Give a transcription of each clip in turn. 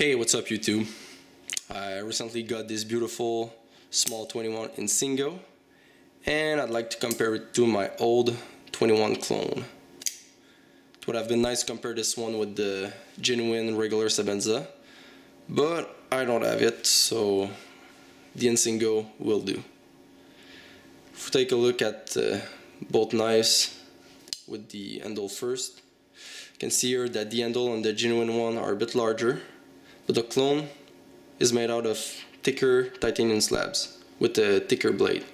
Hey, what's up YouTube? I recently got this beautiful small 21 insingo and I'd like to compare it to my old 21 clone. It would have been nice to compare this one with the genuine regular Sebenza, but I don't have it, so the insingo will do. If we take a look at both knives with the handle first, you can see here that the handle on the genuine one are a bit larger, but the clone is made out of thicker titanium slabs with a thicker blade.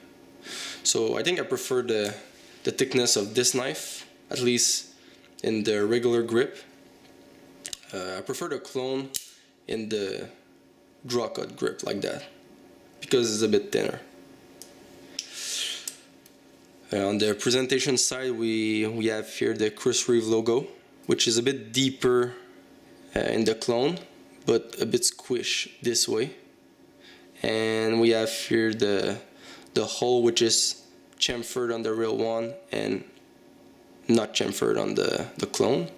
So I think I prefer the thickness of this knife, at least in the regular grip. I prefer the clone in the draw cut grip like that, because it's a bit thinner. On the presentation side, we have here the Chris Reeve logo, which is a bit deeper in the clone, but a bit squish this way. And we have here the hole, which is chamfered on the real one and not chamfered on the clone.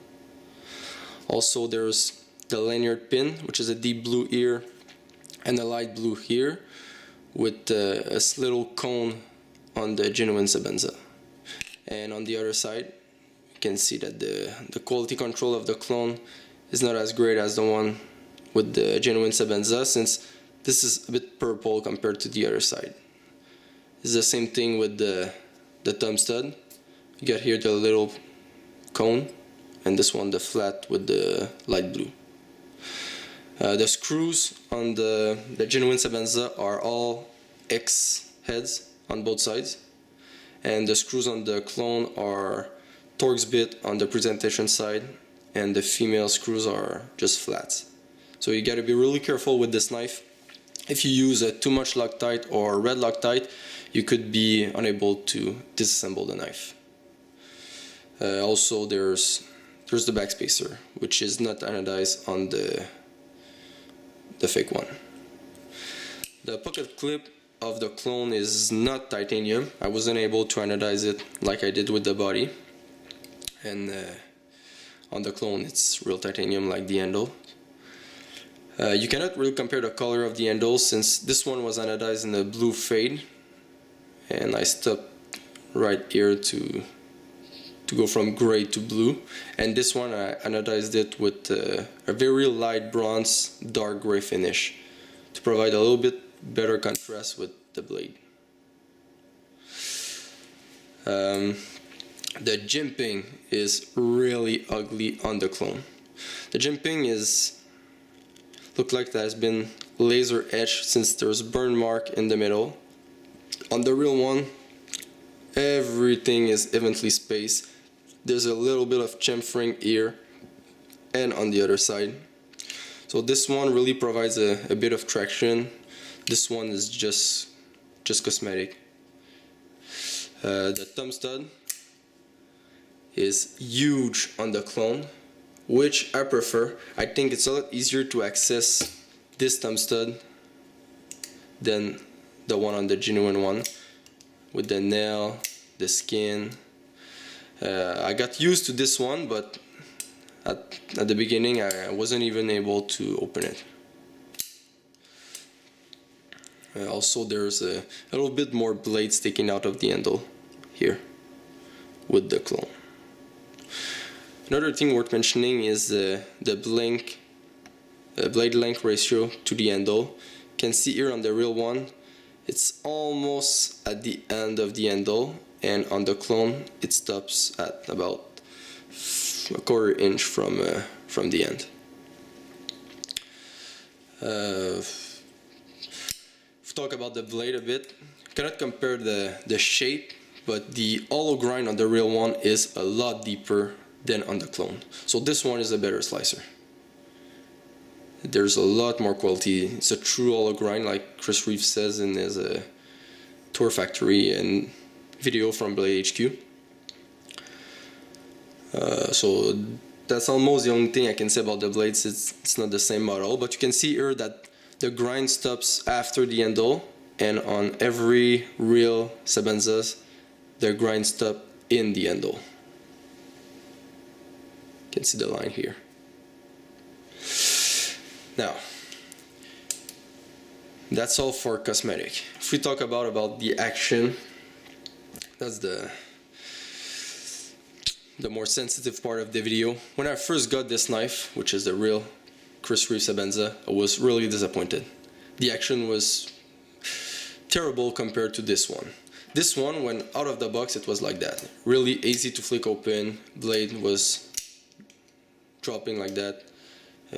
Also there's the lanyard pin, which is a deep blue here and a light blue here, with a little cone on the genuine Sebenza. And on the other side you can see that the quality control of the clone is not as great as the one with the genuine Sebenza, since this is a bit purple compared to the other side. It's the same thing with the thumb stud. You got here the little cone, and this one the flat with the light blue. The screws on the genuine Sebenza are all X heads on both sides, and the screws on the clone are Torx bit on the presentation side, and the female screws are just flats. So you gotta be really careful with this knife. If you use too much Loctite or red Loctite, you could be unable to disassemble the knife. Also there's the backspacer, which is not anodized on the fake one. The pocket clip of the clone is not titanium. I wasn't able to anodize it like I did with the body, and on the clone it's real titanium like the handle. You cannot really compare the color of the handle, since this one was anodized in a blue fade, and I stopped right here to go from gray to blue, and this one I anodized it with a very light bronze dark gray finish to provide a little bit better contrast with the blade. The jimping is really ugly on the clone. The jimping look like that has been laser etched, since there's burn mark in the middle. On the real one, everything is evenly spaced. There's a little bit of chamfering here and on the other side. So this one really provides a bit of traction. This one is just cosmetic. The thumb stud is huge on the clone, which I prefer. I think it's a lot easier to access this thumb stud than the one on the genuine one, with the nail, the skin. I got used to this one, but at the beginning I wasn't even able to open it. Also there's a little bit more blade sticking out of the handle here with the clone. Another thing worth mentioning is the blade length ratio to the handle. You can see here on the real one, it's almost at the end of the handle, and on the clone it stops at about a quarter inch from the end. If we talk about the blade a bit, you cannot compare the shape, but the hollow grind on the real one is a lot deeper than on the clone. So this one is a better slicer. There's a lot more quality. It's a true hollow grind, like Chris Reeve says in his tour factory and video from Blade HQ. So that's almost the only thing I can say about the blades. It's not the same model, but you can see here that the grind stops after the handle, and on every real Sebenzas the grind stop in the handle. You can see the line here. Now, that's all for cosmetic. If we talk about the action, that's the more sensitive part of the video. When I first got this knife, which is the real Chris Reeve Sebenza, I was really disappointed. The action was terrible compared to this one. This one, when out of the box, it was like that. Really easy to flick open, blade was dropping like that.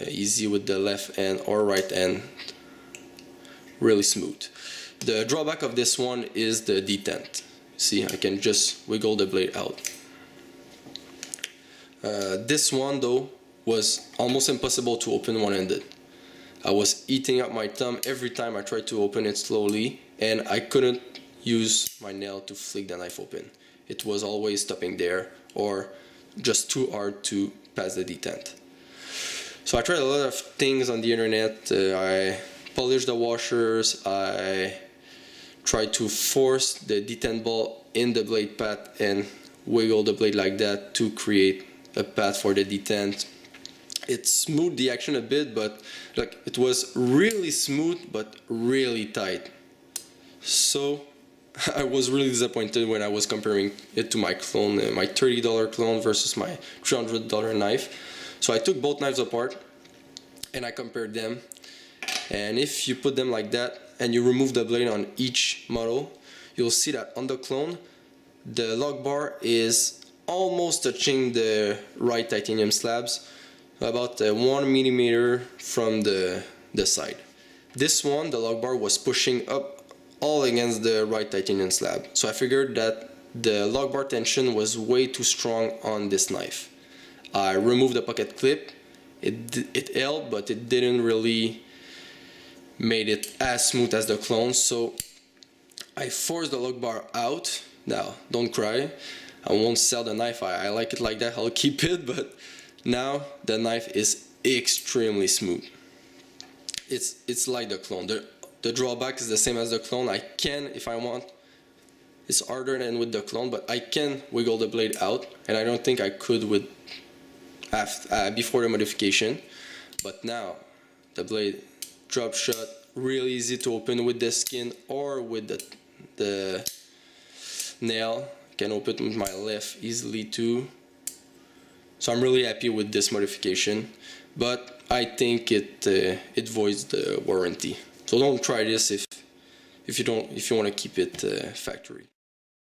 Easy with the left hand or right hand, really smooth. The drawback of this one is the detent. See, I can just wiggle the blade out. This one though was almost impossible to open one-handed. I was eating up my thumb every time I tried to open it slowly, and I couldn't use my nail to flick the knife open. It was always stopping there or just too hard to pass the detent. So I tried a lot of things on the internet. I polished the washers, I tried to force the detent ball in the blade pad and wiggle the blade like that to create a pad for the detent. It smoothed the action a bit, but like it was really smooth but really tight. So I was really disappointed when I was comparing it to my clone, my $30 clone versus my $300 knife. So I took both knives apart and I compared them. And if you put them like that and you remove the blade on each model, you'll see that on the clone, the lock bar is almost touching the right titanium slabs, about 1 millimeter from the side. This one, the lock bar was pushing up all against the right titanium slab. So I figured that the lock bar tension was way too strong on this knife. I removed the pocket clip. It held, but it didn't really made it as smooth as the clone. So I forced the lock bar out. Now, don't cry. I won't sell the knife. I like it like that. I'll keep it. But now the knife is extremely smooth. It's like the clone. The drawback is the same as the clone. I can, if I want, it's harder than with the clone, but I can wiggle the blade out, and I don't think I could with before the modification. But now the blade drop shot, really easy to open with the skin or with the nail. I can open it with my left easily too. So I'm really happy with this modification, but I think it voids the warranty. So don't try this if you want to keep it factory.